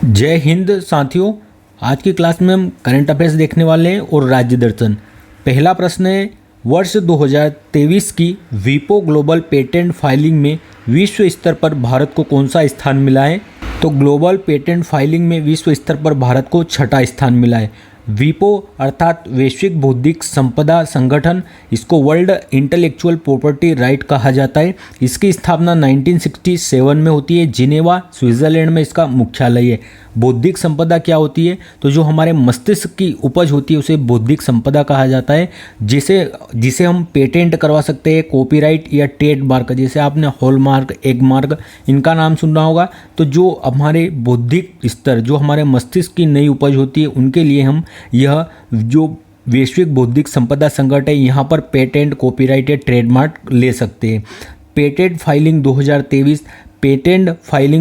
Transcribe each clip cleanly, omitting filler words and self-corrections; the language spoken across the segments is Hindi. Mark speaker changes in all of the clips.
Speaker 1: जय हिंद साथियों। आज की क्लास में हम करंट अफेयर्स देखने वाले हैं और राज्य दर्शन। पहला प्रश्न है, वर्ष 2023 की वीपो ग्लोबल पेटेंट फाइलिंग में विश्व स्तर पर भारत को कौन सा स्थान मिला है? तो ग्लोबल पेटेंट फाइलिंग में विश्व स्तर पर भारत को छठा स्थान मिला है। वीपो अर्थात वैश्विक बौद्धिक संपदा संगठन, इसको वर्ल्ड इंटेलेक्चुअल प्रॉपर्टी राइट कहा जाता है। इसकी स्थापना 1967 में होती है। जिनेवा स्विट्जरलैंड में इसका मुख्यालय है। बौद्धिक संपदा क्या होती है? तो जो हमारे मस्तिष्क की उपज होती है उसे बौद्धिक संपदा कहा जाता है, जिसे हम पेटेंट करवा सकते हैं, कॉपीराइट या ट्रेडमार्क। जैसे आपने हॉलमार्क, एगमार्क, इनका नाम सुना होगा। तो जो हमारे बौद्धिक स्तर, जो हमारे मस्तिष्क की नई उपज होती है, उनके लिए हम यह जो वैश्विक बौद्धिक संपदा संगठन है, यहाँ पर पेटेंट, कॉपीराइट या ट्रेडमार्क ले सकते हैं। पेटेंट फाइलिंग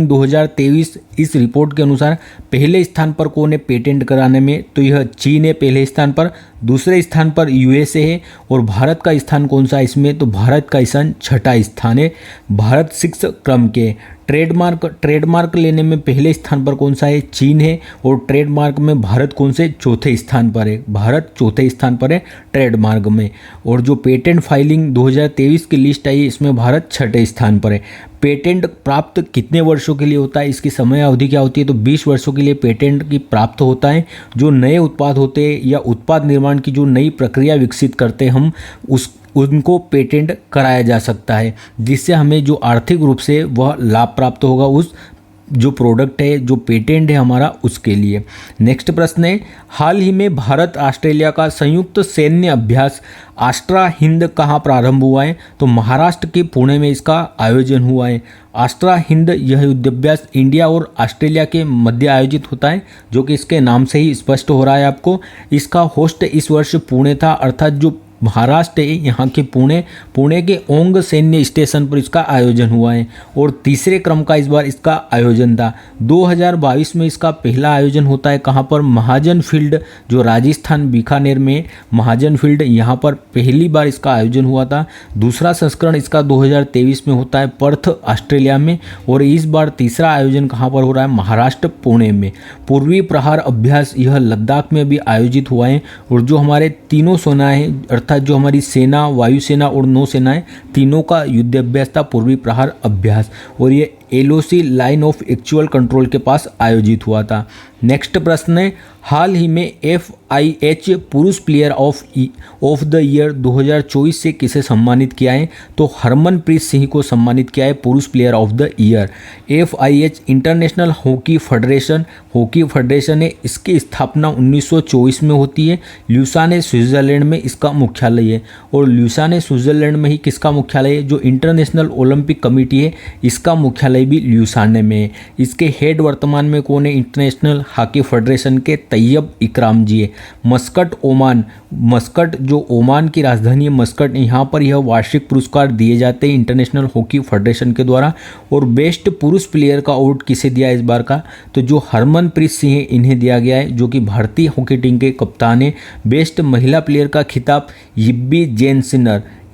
Speaker 1: 2023 इस रिपोर्ट के अनुसार पहले स्थान पर कौन है पेटेंट कराने में? तो यह चीन है पहले स्थान पर। दूसरे स्थान पर यूएसए है। और भारत का स्थान कौन सा है इसमें? तो भारत का स्थान छठा स्थान है। भारत 6 क्रम के। ट्रेडमार्क लेने में पहले स्थान पर कौन सा है? चीन है। और ट्रेडमार्क में भारत कौन से चौथे स्थान पर है? भारत चौथे स्थान पर है ट्रेडमार्क में। और जो पेटेंट फाइलिंग 2023 की लिस्ट आई है, इसमें भारत छठे स्थान पर है। पेटेंट प्राप्त कितने वर्षों के लिए होता है? इसकी समय अवधि क्या होती है? तो 20 वर्षों के लिए पेटेंट की प्राप्त होता है। जो नए उत्पाद होते हैं या उत्पाद निर्माण की जो नई प्रक्रिया विकसित करते हैं हम, उनको पेटेंट कराया जा सकता है, जिससे हमें जो आर्थिक रूप से वह लाभ प्राप्त होगा उस जो प्रोडक्ट है, जो पेटेंट है हमारा, उसके लिए। नेक्स्ट प्रश्न है, हाल ही में भारत ऑस्ट्रेलिया का संयुक्त सैन्य अभ्यास आस्ट्रा हिंद कहाँ प्रारंभ हुआ है? तो महाराष्ट्र के पुणे में इसका आयोजन हुआ है। आस्ट्रा हिंद यह युद्धाभ्यास इंडिया और ऑस्ट्रेलिया के मध्य आयोजित होता है, जो कि इसके नाम से ही स्पष्ट हो रहा है आपको। इसका होस्ट इस वर्ष पुणे था, अर्थात जो महाराष्ट्र है यहाँ के पुणे के ओंग सैन्य स्टेशन पर इसका आयोजन हुआ है। और तीसरे क्रम का इस बार इसका आयोजन था। 2022 में इसका पहला आयोजन होता है। कहाँ पर? महाजन फील्ड, जो राजस्थान बीकानेर में महाजन फील्ड, यहाँ पर पहली बार इसका आयोजन हुआ था। दूसरा संस्करण इसका 2023 में होता है पर्थ, ऑस्ट्रेलिया में। और इस बार तीसरा आयोजन कहाँ पर हो रहा है? महाराष्ट्र पुणे में। पूर्वी प्रहार अभ्यास यह लद्दाख में भी आयोजित हुआ है। और जो हमारे तीनों सेनाएं, अर्थात जो हमारी सेना, वायुसेना और नौसेनाएं, तीनों का युद्धाभ्यास था पूर्वी प्रहार अभ्यास। और ये LOC line of actual control के पास आयोजित हुआ था। नेक्स्ट प्रश्न है, हाल ही में FIH पुरुष प्लेयर ऑफ द ईयर 2024 से किसे सम्मानित किया है? तो हरमनप्रीत सिंह को सम्मानित किया है पुरुष player of the year. FIH international hockey federation है। इसकी स्थापना 1924 में होती है। ल्यूसान स्विट्जरलैंड में इसका मुख्यालय है। और ल्यूसान स्विट्जरलैंड में ही किसका मुख्यालय है? जो इंटरनेशनल ओलंपिक कमेटी है, इसका मुख्यालय भी ल्यूसान में है। इसके हेड वर्तमान में कौन है? इंटरनेशनल हॉकी फेडरेशन के तैयब इकराम जी है। मस्कट जो ओमान की राजधानी है मस्कट, यहाँ पर यह वार्षिक पुरस्कार दिए जाते हैं इंटरनेशनल हॉकी फेडरेशन के द्वारा। और बेस्ट पुरुष प्लेयर का अवार्ड किसे दिया इस बार का? तो जो हरमनप्रीत सिंह है, इन्हें दिया गया है, जो कि भारतीय हॉकी टीम के कप्तान है। बेस्ट महिला प्लेयर का खिताब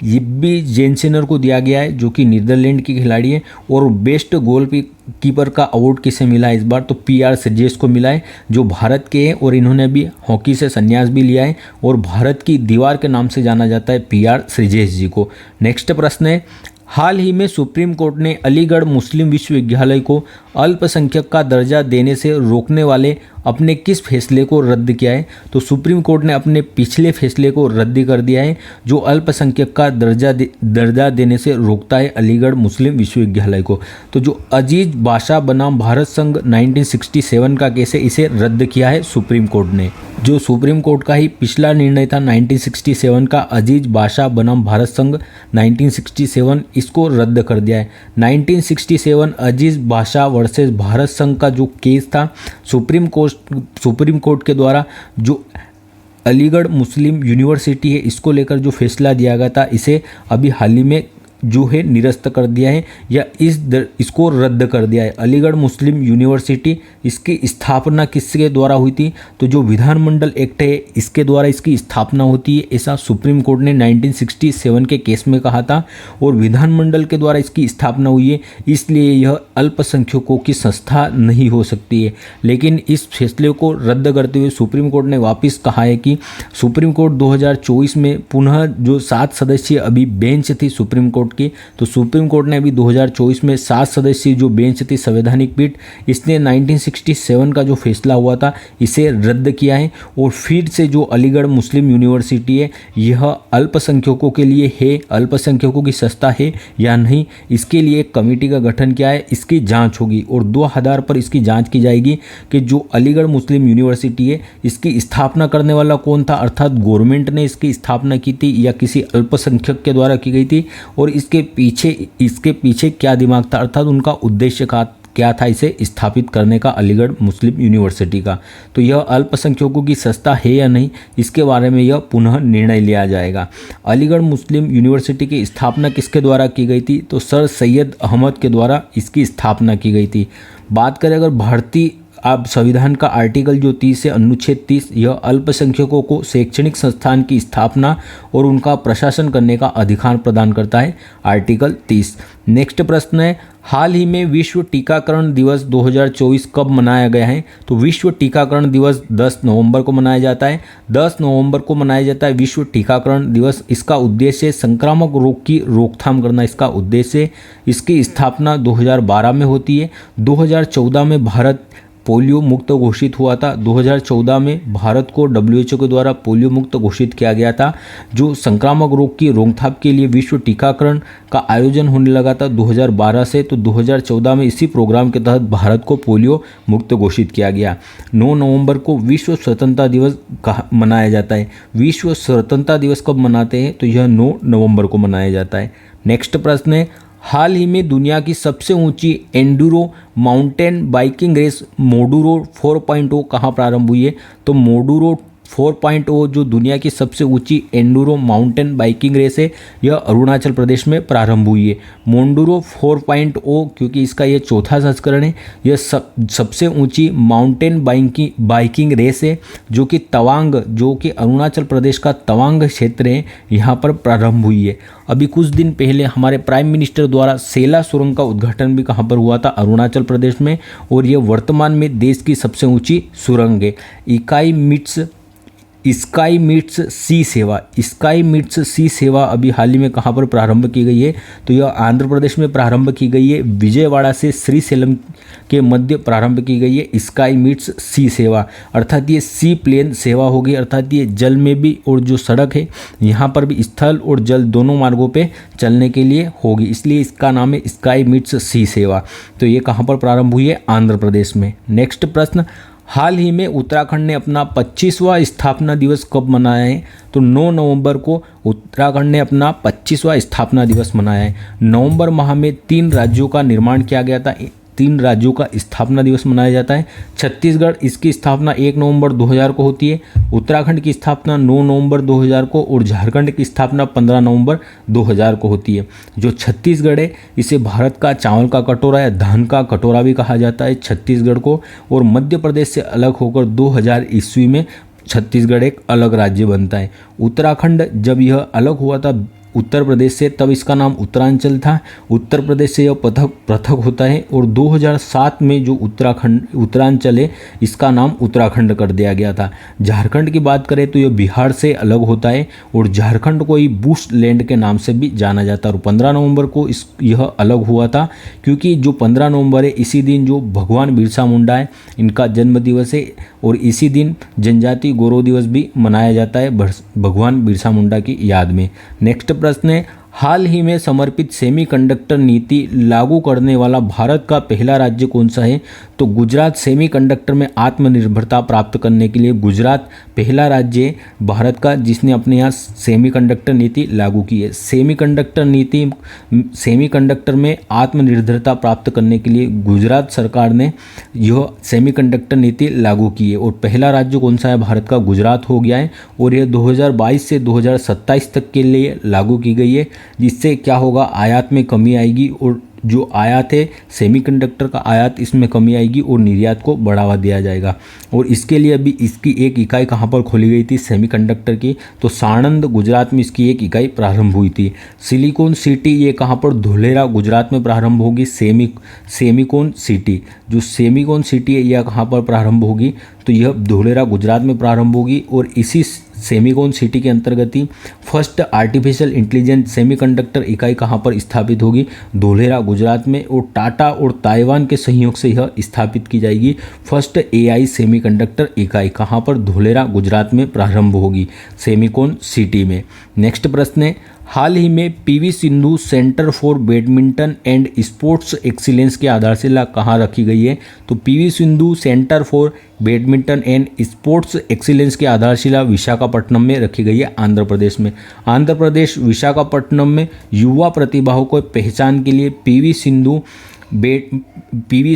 Speaker 1: यिब्बी जेनसिनर को दिया गया है, जो कि नीदरलैंड की खिलाड़ी है। और बेस्ट गोल कीपर का अवार्ड किसे मिला है इस बार? तो PR श्रीजेश को मिला है, जो भारत के हैं और इन्होंने अभी हॉकी से संन्यास भी लिया है। और भारत की दीवार के नाम से जाना जाता है PR श्रीजेश जी को। नेक्स्ट प्रश्न है, हाल ही में सुप्रीम कोर्ट ने अलीगढ़ मुस्लिम विश्वविद्यालय को अल्पसंख्यक का दर्जा देने से रोकने वाले अपने किस फैसले को रद्द किया है? तो सुप्रीम कोर्ट ने अपने पिछले फैसले को रद्द कर दिया है, जो अल्पसंख्यक का दर्जा देने से रोकता है अलीगढ़ मुस्लिम विश्वविद्यालय को। तो जो अजीज बाशा बनाम भारत संघ 1967 का केस है, इसे रद्द किया है सुप्रीम कोर्ट ने। जो सुप्रीम कोर्ट का ही पिछला निर्णय था 1967 का, अजीज बाशा बनाम भारत संघ 1967, इसको रद्द कर दिया है। 1967 अजीज बाशा वर्सेस भारत संघ का जो केस था, सुप्रीम कोर्ट के द्वारा जो अलीगढ़ मुस्लिम यूनिवर्सिटी है, इसको लेकर जो फैसला दिया गया था, इसे अभी हाल ही में जो है निरस्त कर दिया है या इसको रद्द कर दिया है। अलीगढ़ मुस्लिम यूनिवर्सिटी, इसकी स्थापना किसके द्वारा हुई थी? तो जो विधानमंडल एक्ट है इसके द्वारा इसकी स्थापना होती है, ऐसा सुप्रीम कोर्ट ने 1967 के केस में कहा था। और विधानमंडल के द्वारा इसकी स्थापना हुई है, इसलिए यह अल्पसंख्यकों की संस्था नहीं हो सकती है। लेकिन इस फैसले को रद्द करते हुए सुप्रीम कोर्ट ने वापस कहा है कि सुप्रीम कोर्ट 2024 में पुनः जो 7 सदस्यीय अभी बेंच थी सुप्रीम कोर्ट की, तो सुप्रीम कोर्ट ने अभी 2024 में 7 सदस्यीय जो बेंच थी संवैधानिक पीठ, इसने 1967 का जो फैसला हुआ था इसे रद्द किया है। और फिर से जो अलीगढ़ मुस्लिम यूनिवर्सिटी है यह अल्पसंख्यकों के लिए है, अल्पसंख्यकों की संस्था है या नहीं, इसके लिए एक कमेटी का गठन किया है, इसकी जांच होगी और 2 आधार पर इसकी जांच की जाएगी कि जो अलीगढ़ मुस्लिम यूनिवर्सिटी है इसकी स्थापना करने वाला कौन था, अर्थात गवर्नमेंट ने इसकी स्थापना की थी या किसी अल्पसंख्यक के द्वारा की गई थी, और इसके पीछे क्या दिमाग था, अर्थात उनका उद्देश्य क्या था इसे स्थापित करने का अलीगढ़ मुस्लिम यूनिवर्सिटी का। तो यह अल्पसंख्यकों की संस्था है या नहीं, इसके बारे में यह पुनः निर्णय लिया जाएगा। अलीगढ़ मुस्लिम यूनिवर्सिटी की स्थापना किसके द्वारा की गई थी? तो सर सैयद अहमद के द्वारा इसकी स्थापना की गई थी। बात करें अगर भारतीय अब संविधान का आर्टिकल जो 30 है, अनुच्छेद 30, यह अल्पसंख्यकों को शैक्षणिक संस्थान की स्थापना और उनका प्रशासन करने का अधिकार प्रदान करता है, आर्टिकल 30। नेक्स्ट प्रश्न है, हाल ही में विश्व टीकाकरण दिवस 2024 कब मनाया गया है? तो विश्व टीकाकरण दिवस 10 नवंबर को मनाया जाता है। 10 नवंबर को मनाया जाता है विश्व टीकाकरण दिवस। इसका उद्देश्य संक्रामक रोग की रोकथाम करना, इसका उद्देश्य। इसकी स्थापना 2012 में होती है। 2014 में भारत पोलियो मुक्त घोषित हुआ था। 2014 में भारत को WHO के द्वारा पोलियो मुक्त घोषित किया गया था। जो संक्रामक रोग की रोकथाम के लिए विश्व टीकाकरण का आयोजन होने लगा था 2012 से, तो 2014 में इसी प्रोग्राम के तहत भारत को पोलियो मुक्त घोषित किया गया। 9 नवंबर को विश्व स्वतंत्रता दिवस मनाया जाता है। विश्व स्वतंत्रता दिवस कब मनाते हैं? तो यह 9 नवंबर को मनाया जाता है। नेक्स्ट प्रश्न है, हाल ही में दुनिया की सबसे ऊंची एंडूरो माउंटेन बाइकिंग रेस मोडुरो 4.0 कहाँ प्रारंभ हुई है? तो मोडुरो 4.0 जो दुनिया की सबसे ऊंची एंडूरो माउंटेन बाइकिंग रेस है, यह अरुणाचल प्रदेश में प्रारंभ हुई है। मोंडूरो 4.0 क्योंकि इसका यह चौथा संस्करण है, यह सबसे ऊंची माउंटेन बाइकिंग रेस है जो कि तवांग, जो कि अरुणाचल प्रदेश का तवांग क्षेत्र है, यहाँ पर प्रारंभ हुई है। अभी कुछ दिन पहले हमारे प्राइम मिनिस्टर द्वारा सेला सुरंग का उद्घाटन भी कहाँ पर हुआ था? अरुणाचल प्रदेश में, और यह वर्तमान में देश की सबसे ऊंची सुरंग है। स्काई मीट्स सी सेवा अभी हाल ही में कहाँ पर प्रारंभ की गई है? तो यह आंध्र प्रदेश में प्रारंभ की गई है। विजयवाड़ा से श्रीशैलम के मध्य प्रारंभ की गई है स्काई मीट्स सी सेवा, अर्थात ये सी प्लेन सेवा होगी, अर्थात ये जल में भी और जो सड़क है यहाँ पर भी स्थल और जल दोनों मार्गों पे चलने के लिए होगी, इसलिए इसका नाम है स्काई मीट्स सी सेवा। तो ये कहाँ पर प्रारंभ हुई है? आंध्र प्रदेश में। नेक्स्ट प्रश्न, हाल ही में उत्तराखंड ने अपना 25वां स्थापना दिवस कब मनाया है? तो 9 नवंबर को उत्तराखंड ने अपना 25वां स्थापना दिवस मनाया है। नवंबर माह में 3 राज्यों का निर्माण किया गया था, 3 राज्यों का स्थापना दिवस मनाया जाता है। छत्तीसगढ़, इसकी स्थापना 1 नवंबर 2000 को होती है। उत्तराखंड की स्थापना 9 नवंबर 2000 को और झारखंड की स्थापना 15 नवंबर 2000 को होती है। जो छत्तीसगढ़ है इसे भारत का चावल का कटोरा या धान का कटोरा भी कहा जाता है छत्तीसगढ़ को, और मध्य प्रदेश से अलग होकर 2000 ईस्वी में छत्तीसगढ़ एक अलग राज्य बनता है। उत्तराखंड जब यह अलग हुआ था उत्तर प्रदेश से, तब इसका नाम उत्तरांचल था। उत्तर प्रदेश से यह पृथक होता है, और 2007 में जो उत्तरांचल है इसका नाम उत्तराखंड कर दिया गया था। झारखंड की बात करें तो यह बिहार से अलग होता है, और झारखंड को ही बूस्ट लैंड के नाम से भी जाना जाता है। और 15 नवंबर को यह अलग हुआ था, क्योंकि जो 15 नवंबर है इसी दिन जो भगवान बिरसा मुंडा है इनका जन्म दिवस है, और इसी दिन जनजातीय गौरव दिवस भी मनाया जाता है भगवान बिरसा मुंडा की याद में। नेक्स्ट प्रश्न है, हाल ही में समर्पित सेमीकंडक्टर नीति लागू करने वाला भारत का पहला राज्य कौन सा है? तो तो गुजरात सेमीकंडक्टर में आत्मनिर्भरता प्राप्त करने के लिए गुजरात पहला राज्य है भारत का जिसने अपने यहाँ सेमीकंडक्टर नीति लागू की है। सेमीकंडक्टर में आत्मनिर्भरता प्राप्त करने के लिए गुजरात सरकार ने यह सेमीकंडक्टर नीति लागू की है और पहला राज्य कौन सा है भारत का, गुजरात हो गया है और यह 2022 से 2027 तक के लिए लागू की गई है, जिससे क्या होगा, आयात में कमी आएगी और जो आयात है सेमीकंडक्टर का आयात इसमें कमी आएगी और निर्यात को बढ़ावा दिया जाएगा। और इसके लिए अभी इसकी एक इकाई कहाँ पर खोली गई थी सेमीकंडक्टर की, तो साणंद गुजरात में इसकी एक इकाई प्रारंभ हुई थी। सिलिकॉन सिटी ये कहाँ पर, धोलेरा गुजरात में प्रारंभ होगी। सेमिकॉन सिटी, जो सेमिकॉन सिटी है यह कहाँ पर प्रारंभ होगी, तो यह धोलेरा गुजरात में प्रारंभ होगी और इसी सेमिकॉन सिटी के अंतर्गत ही फर्स्ट आर्टिफिशियल इंटेलिजेंस सेमीकंडक्टर इकाई कहाँ पर स्थापित होगी, धोलेरा गुजरात में, और टाटा और ताइवान के सहयोग से यह स्थापित की जाएगी। फर्स्ट एआई सेमीकंडक्टर इकाई कहाँ पर, धोलेरा गुजरात में प्रारंभ होगी सेमिकॉन सिटी में। नेक्स्ट प्रश्न है, हाल ही में PV Sindhu centre for badminton and sports excellence की आधारशिला कहाँ रखी गई है, तो PV Sindhu centre for badminton and sports excellence की आधारशिला विशाखापट्टनम में रखी गई है, आंध्र प्रदेश में। आंध्र प्रदेश विशाखापट्टनम में युवा प्रतिभाओं को पहचान के लिए PV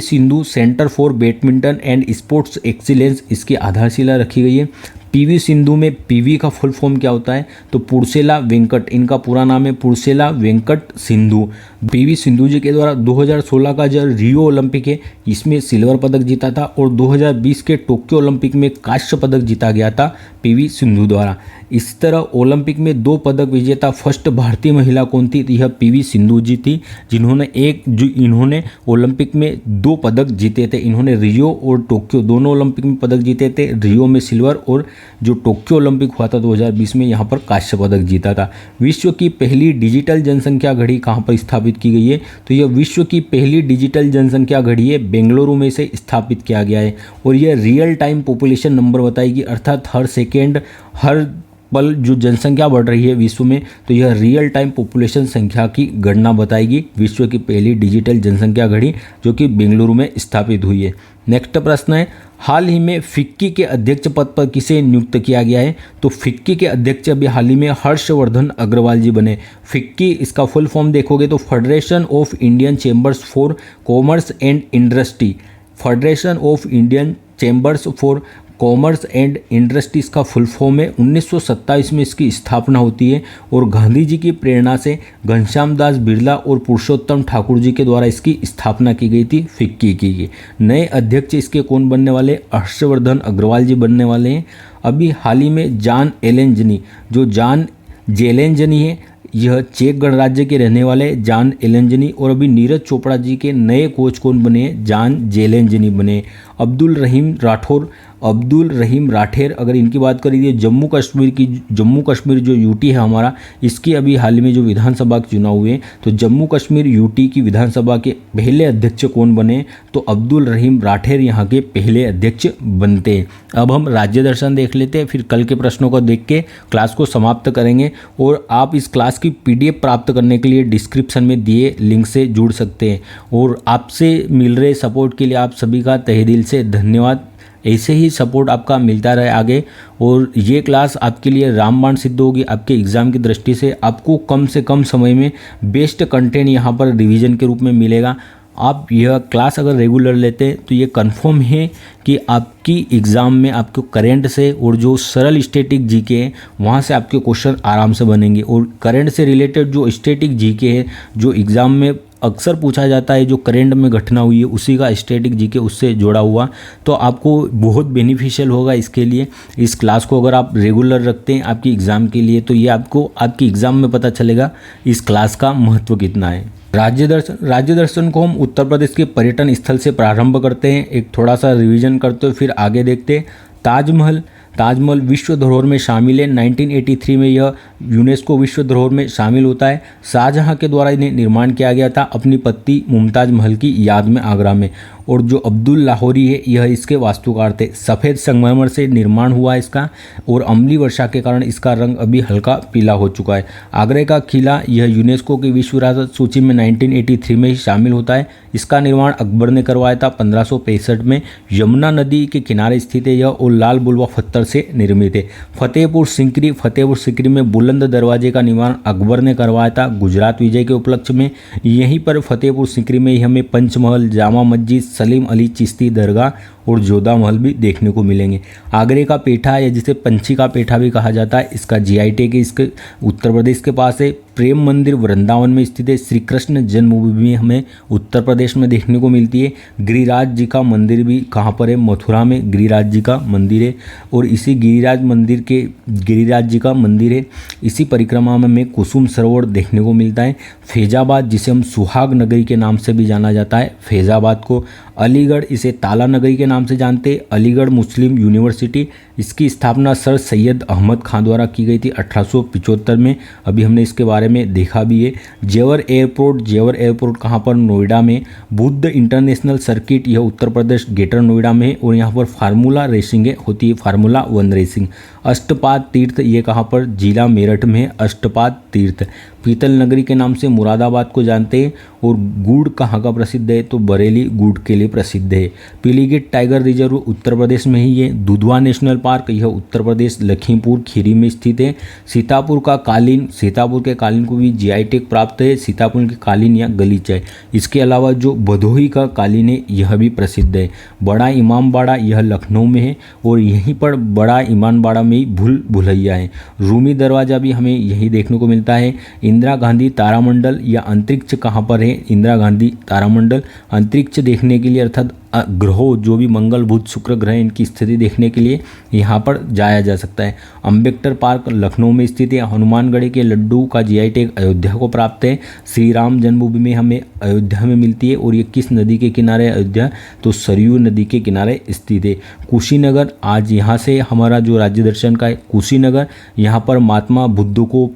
Speaker 1: Sindhu centre for badminton and sports excellence इसकी आधारशिला रखी गई है। पीवी सिंधु में पीवी का फुल फॉर्म क्या होता है, तो पुरसेला वेंकट, इनका पूरा नाम है पुरसेला वेंकट सिंधु। पीवी सिंधु जी के द्वारा 2016 का जो रियो ओलंपिक है इसमें सिल्वर पदक जीता था और 2020 के टोक्यो ओलंपिक में कांस्य पदक जीता गया था पीवी सिंधु द्वारा। इस तरह ओलंपिक में 2 पदक विजेता फर्स्ट भारतीय महिला कौन थी, तो यह पीवी सिंधु जी थी, इन्होंने ओलंपिक में 2 पदक जीते थे। इन्होंने रियो और टोक्यो दोनों ओलंपिक में पदक जीते थे, रियो में सिल्वर और जो टोक्यो ओलंपिक हुआ था 2020 में यहाँ पर कांस्य पदक जीता था। विश्व की पहली डिजिटल जनसंख्या घड़ी कहाँ पर स्थापित की गई है, तो यह विश्व की पहली डिजिटल जनसंख्या घड़ी है बेंगलुरु में से स्थापित किया गया है और यह रियल टाइम पॉपुलेशन नंबर बताएगी, अर्थात हर सेकेंड हर पल जो जनसंख्या बढ़ रही है विश्व में, तो यह रियल टाइम पॉपुलेशन संख्या की गणना बताएगी। विश्व की पहली डिजिटल जनसंख्या घड़ी जो कि बेंगलुरु में स्थापित हुई है। नेक्स्ट प्रश्न है, हाल ही में फिक्की के अध्यक्ष पद पर किसे नियुक्त किया गया है, तो फिक्की के अध्यक्ष अभी हाल ही में हर्षवर्धन अग्रवाल जी बने। फिक्की इसका फुल फॉर्म देखोगे तो federation of Indian chambers for commerce and industry, federation of Indian chambers for commerce and industries का फुल फॉर्म है। 1927 में इसकी स्थापना होती है और गांधी जी की प्रेरणा से घनश्याम दास बिरला और पुरुषोत्तम ठाकुर जी के द्वारा इसकी स्थापना की गई थी फिक्की की। नए अध्यक्ष इसके कौन बनने वाले, हर्षवर्धन अग्रवाल जी बनने वाले हैं। अभी हाल ही में जान एलेंजनी, जो जान जेलेंजनी है, यह चेक गणराज्य के रहने वाले जान एलेंजनी, और अभी नीरज चोपड़ा जी के नए कोच कौन बने, जान जेलेंजनी बने। अब्दुल रहीम राठेर अगर इनकी बात करिए, जम्मू कश्मीर जो यूटी है हमारा, इसकी अभी हाल में जो विधानसभा के चुनाव हुए, तो जम्मू कश्मीर यूटी की विधानसभा के पहले अध्यक्ष कौन बने, तो अब्दुल रहीम राठेर यहाँ के पहले अध्यक्ष बनते हैं। अब हम राज्य दर्शन देख लेते हैं, फिर कल के प्रश्नों को देख के क्लास को समाप्त करेंगे। और आप इस क्लास की PDF प्राप्त करने के लिए डिस्क्रिप्शन में दिए लिंक से जुड़ सकते हैं। और आपसे मिल रहे सपोर्ट के लिए आप सभी का तहे दिल से धन्यवाद। ऐसे ही सपोर्ट आपका मिलता रहे आगे, और ये क्लास आपके लिए रामबाण सिद्ध होगी। आपके एग्ज़ाम की दृष्टि से आपको कम से कम समय में बेस्ट कंटेंट यहाँ पर रिवीजन के रूप में मिलेगा। आप यह क्लास अगर रेगुलर लेते हैं तो ये कंफर्म है कि आपकी एग्ज़ाम में आपको करंट से और जो सरल स्टैटिक जीके है वहाँ से आपके क्वेश्चन आराम से बनेंगे। और करंट से रिलेटेड जो स्टैटिक जीके है जो एग्ज़ाम में अक्सर पूछा जाता है, जो करंट में घटना हुई है उसी का स्टैटिक जीके उससे जोड़ा हुआ, तो आपको बहुत बेनिफिशियल होगा इसके लिए। इस क्लास को अगर आप रेगुलर रखते हैं आपकी एग्ज़ाम के लिए, तो ये आपको आपकी एग्ज़ाम में पता चलेगा इस क्लास का महत्व कितना है। राज्य दर्शन को हम उत्तर प्रदेश के पर्यटन स्थल से प्रारंभ करते हैं, एक थोड़ा सा रिवीजन करते हुए फिर आगे देखते हैं। ताजमहल विश्व धरोहर में शामिल है। 1983 में यह यूनेस्को विश्व धरोहर में शामिल होता है। शाहजहां के द्वारा इन्हें निर्माण किया गया था अपनी पत्नी मुमताज़ महल की याद में आगरा में। और जो अब्दुल लाहौरी है यह इसके वास्तुकार थे। सफ़ेद संगमरमर से निर्माण हुआ है इसका और अम्लीय वर्षा के कारण इसका रंग अभी हल्का पीला हो चुका है। आगरा का किला यह यूनेस्को की विश्व विरासत सूची में 1983 में ही शामिल होता है। इसका निर्माण अकबर ने करवाया था 1565 में। यमुना नदी के किनारे स्थित है यह और लाल बुलवा पत्थर से निर्मित है। फतेहपुर सिकरी में बुलंद दरवाजे का निर्माण अकबर ने करवाया था गुजरात विजय के उपलक्ष्य में। यहीं पर फतेहपुर सिकरी में ही हमें पंचमहल, जामा मस्जिद, सलीम अली चिश्ती दरगाह और जोधा महल भी देखने को मिलेंगे। आगरे का पेठा या जिसे पंछी का पेठा भी कहा जाता है, इसका जीआई टैग इसके उत्तर प्रदेश के पास है। प्रेम मंदिर वृंदावन में स्थित है। श्री कृष्ण जन्मभूमि हमें उत्तर प्रदेश में देखने को मिलती है। गिरिराज जी का मंदिर भी कहाँ पर है? मथुरा में गिरिराज जी का मंदिर है और इसी गिरिराज जी का मंदिर है। इसी परिक्रमा में हमें कुसुम सरोवर देखने को मिलता है। फैजाबाद जिसे हम सुहाग नगरी के नाम से भी जाना जाता है, फैजाबाद को। अलीगढ़ इसे ताला नगरी के नाम से जानते हैं। अलीगढ़ मुस्लिम यूनिवर्सिटी, इसकी स्थापना सर सैयद अहमद खान द्वारा की गई थी 1875 में। अभी हमने इसके बारे में देखा भी है। जेवर एयरपोर्ट कहाँ पर? नोएडा में। बुद्ध इंटरनेशनल सर्किट यह उत्तर प्रदेश ग्रेटर नोएडा में है और यहाँ पर फार्मूला रेसिंग होती है, फार्मूला 1 रेसिंग। अष्टपाद तीर्थ ये कहाँ पर? जिला मेरठ में है अष्टपाद तीर्थ। पीतल नगरी के नाम से मुरादाबाद को जानते हैं। और गुड़ कहाँ का प्रसिद्ध है? तो बरेली गुड़ के लिए प्रसिद्ध है। पीलीभीत टाइगर रिजर्व उत्तर प्रदेश में ही है। दुधवा नेशनल पार्क यह उत्तर प्रदेश लखीमपुर खीरी में स्थित है। सीतापुर के कालीन को भी जीआई टैग प्राप्त है। सीतापुर के कालीन या गलीचा है। इसके अलावा जो भदोही का कालीन है यह भी प्रसिद्ध है। बड़ा इमामबाड़ा यह लखनऊ में है और यहीं पर बड़ा इमामबाड़ा में ही भूल भुलैया है। रूमी दरवाज़ा भी हमें यही देखने को मिलता है। इंदिरा गांधी तारामंडल या अंतरिक्ष कहाँ पर है? इंदिरा गांधी तारामंडल अंतरिक्ष देखने के लिए अर्थात ग्रहों जो भी मंगल बुध शुक्र ग्रह इनकी स्थिति देखने के लिए यहाँ पर जाया जा सकता है। अम्बेडकर पार्क लखनऊ में स्थित है। हनुमानगढ़ के लड्डू का जीआई टैग अयोध्या को प्राप्त है। श्री राम जन्मभूमि हमें अयोध्या में मिलती है और ये किस नदी के किनारे अयोध्या? तो सरयू नदी के किनारे स्थित है। कुशीनगर, आज यहाँ से हमारा जो राज्य दर्शन का है कुशीनगर, यहाँ पर महात्मा बुद्ध को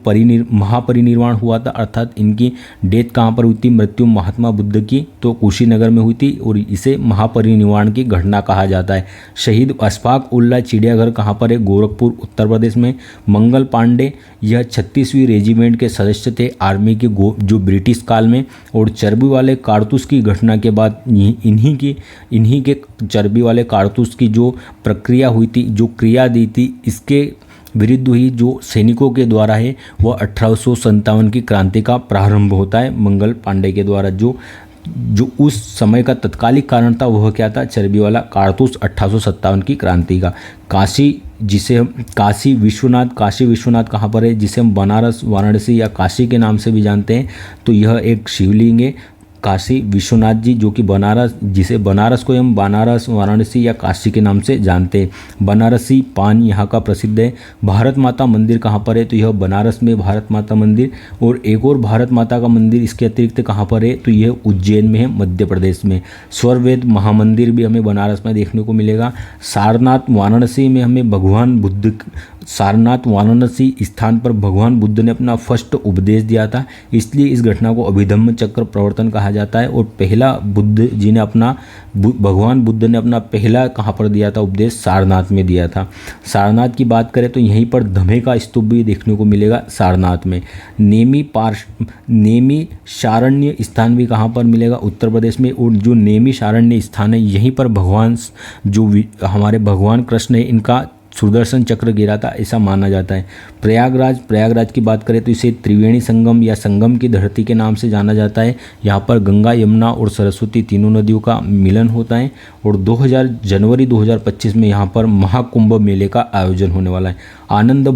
Speaker 1: महापरिनिर्वाण हुआ था, अर्थात इनकी डेथ कहाँ पर हुई थी? मृत्यु महात्मा बुद्ध की तो कुशीनगर में हुई थी और इसे महापरिनिर्वाण की घटना कहा जाता है। शहीद अशफाक उल्लाह चिड़ियाघर कहाँ पर है? गोरखपुर उत्तर प्रदेश में। मंगल पांडे यह 36वीं रेजिमेंट के सदस्य थे आर्मी के जो ब्रिटिश काल में, और चर्बी वाले कारतूस की घटना के बाद इन्हीं के चर्बी वाले कारतूस की जो प्रक्रिया हुई थी, जो क्रिया दी थी, इसके विरुद्ध हुई जो सैनिकों के द्वारा है वह 1857 की क्रांति का प्रारंभ होता है मंगल पांडे के द्वारा। जो उस समय का तत्कालिक कारण था वह क्या था? चर्बी वाला कारतूस 1857 की क्रांति का। काशी विश्वनाथ कहाँ पर है? जिसे हम बनारस, वाराणसी या काशी के नाम से भी जानते हैं, तो यह एक शिवलिंग है। काशी विश्वनाथ जी जो कि बनारस को हम बनारस, वाराणसी या काशी के नाम से जानते हैं। बनारसी पान यहाँ का प्रसिद्ध है। भारत माता मंदिर कहाँ पर है? तो यह बनारस में भारत माता मंदिर। और एक और भारत माता का मंदिर इसके अतिरिक्त कहाँ पर है? तो यह उज्जैन में है, मध्य प्रदेश में। स्वरवेद महामंदिर भी हमें बनारस में देखने को मिलेगा। सारनाथ वाराणसी में हमें सारनाथ वाराणसी स्थान पर भगवान बुद्ध ने अपना फर्स्ट उपदेश दिया था, इसलिए इस घटना को अभिधम्म चक्र प्रवर्तन कहा जाता है। और भगवान बुद्ध ने अपना पहला कहाँ पर दिया था उपदेश? सारनाथ में दिया था। सारनाथ की बात करें तो यहीं पर धमे का स्तूप भी देखने को मिलेगा सारनाथ में। नेमी शारण्य स्थान भी कहाँ पर मिलेगा? उत्तर प्रदेश में। और जो नेमी शारण्य स्थान है यहीं पर हमारे भगवान कृष्ण है इनका सुदर्शन चक्र गिरा था, ऐसा माना जाता है। प्रयागराज की बात करें तो इसे त्रिवेणी संगम या संगम की धरती के नाम से जाना जाता है। यहाँ पर गंगा, यमुना और सरस्वती तीनों नदियों का मिलन होता है। और जनवरी 2025 में यहाँ पर महाकुंभ मेले का आयोजन होने वाला है। आनंद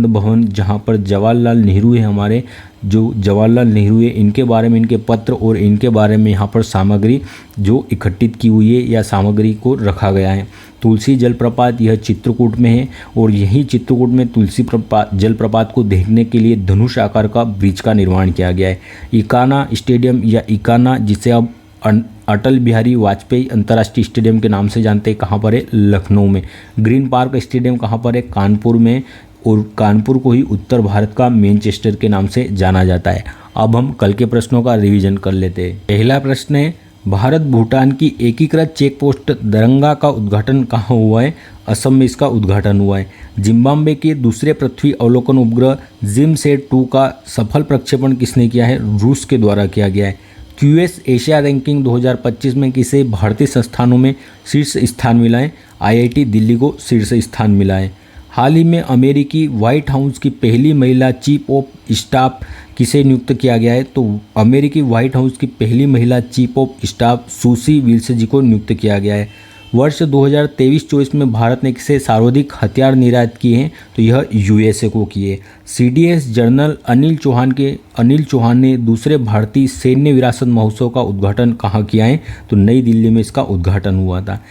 Speaker 1: भवन जहाँ पर जवाहरलाल नेहरू है, हमारे जो जवाहरलाल नेहरू है, इनके बारे में, इनके पत्र और इनके बारे में यहाँ पर सामग्री जो इकट्ठित की हुई है या सामग्री को रखा गया है। तुलसी जलप्रपात यह चित्रकूट में है और यही चित्रकूट में तुलसी जलप्रपात को देखने के लिए धनुष आकार का ब्रिज का निर्माण किया गया है। इकाना स्टेडियम या इकाना, जिसे अब अटल बिहारी वाजपेयी अंतर्राष्ट्रीय स्टेडियम के नाम से जानते हैं, कहाँ पर है? लखनऊ में। ग्रीन पार्क स्टेडियम कहाँ पर है? कानपुर में। और कानपुर को ही उत्तर भारत का मैनचेस्टर के नाम से जाना जाता है। अब हम कल के प्रश्नों का रिवीजन कर लेते हैं। पहला प्रश्न है, भारत भूटान की एकीकृत चेक पोस्ट दरंगा का उद्घाटन कहाँ हुआ है? असम में इसका उद्घाटन हुआ है। जिम्बाब्वे के दूसरे पृथ्वी अवलोकन उपग्रह जिमसैट-2 का सफल प्रक्षेपण किसने किया है? रूस के द्वारा किया गया है। क्यूएस एशिया रैंकिंग 2025 में किसे भारतीय संस्थानों में शीर्ष स्थान मिला है? आईआईटी दिल्ली को शीर्ष स्थान मिला है। हाल ही में अमेरिकी व्हाइट हाउस की पहली महिला चीफ ऑफ स्टाफ किसे नियुक्त किया गया है? तो अमेरिकी व्हाइट हाउस की पहली महिला चीफ ऑफ स्टाफ सुसी विल्स जी को नियुक्त किया गया है। वर्ष 2023-24 में भारत ने किसे सर्वाधिक हथियार निर्यात किए हैं? तो यह यूएसए को किए। सीडीएस जनरल अनिल चौहान ने दूसरे भारतीय सैन्य विरासत महोत्सव का उद्घाटन कहाँ किया है? तो नई दिल्ली में इसका उद्घाटन हुआ था।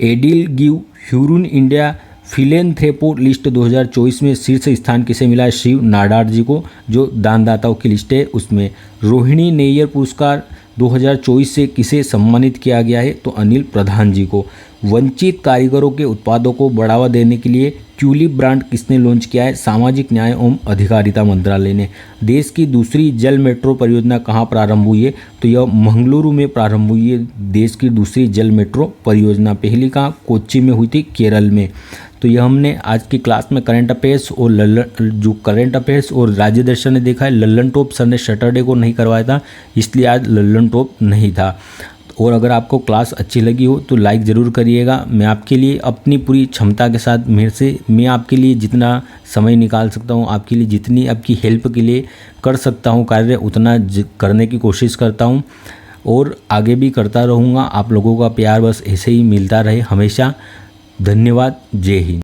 Speaker 1: एडिल गिव ह्यूरुन इंडिया फिलेंथ्रोपो लिस्ट 2024 में शीर्ष स्थान किसे मिला है? शिव नाडार जी को, जो दानदाताओं की लिस्ट है उसमें। रोहिणी नैयर पुरस्कार 2024 से किसे सम्मानित किया गया है? तो अनिल प्रधान जी को। वंचित कारीगरों के उत्पादों को बढ़ावा देने के लिए ट्यूलिप ब्रांड किसने लॉन्च किया है? सामाजिक न्याय एवं अधिकारिता मंत्रालय ने। देश की दूसरी जल मेट्रो परियोजना कहाँ प्रारंभ हुई है? तो यह मंगलुरु में प्रारंभ हुई है देश की दूसरी जल मेट्रो परियोजना। पहली कहाँ? कोच्चि में हुई थी, केरल में। तो यह हमने आज की क्लास में करंट अफेयर्स और राज्य दर्शन ने देखा है। लल्लन टॉप सर ने सैटरडे को नहीं करवाया था, इसलिए आज लल्लन टॉप नहीं था। और अगर आपको क्लास अच्छी लगी हो तो लाइक ज़रूर करिएगा। मैं आपके लिए अपनी पूरी क्षमता के साथ मैं आपके लिए जितना समय निकाल सकता हूँ, आपके लिए जितनी आपकी हेल्प के लिए कर सकता हूँ कार्य, उतना करने की कोशिश करता हूँ और आगे भी करता रहूँगा। आप लोगों का प्यार बस ऐसे ही मिलता रहे हमेशा। धन्यवाद। जय हिंद।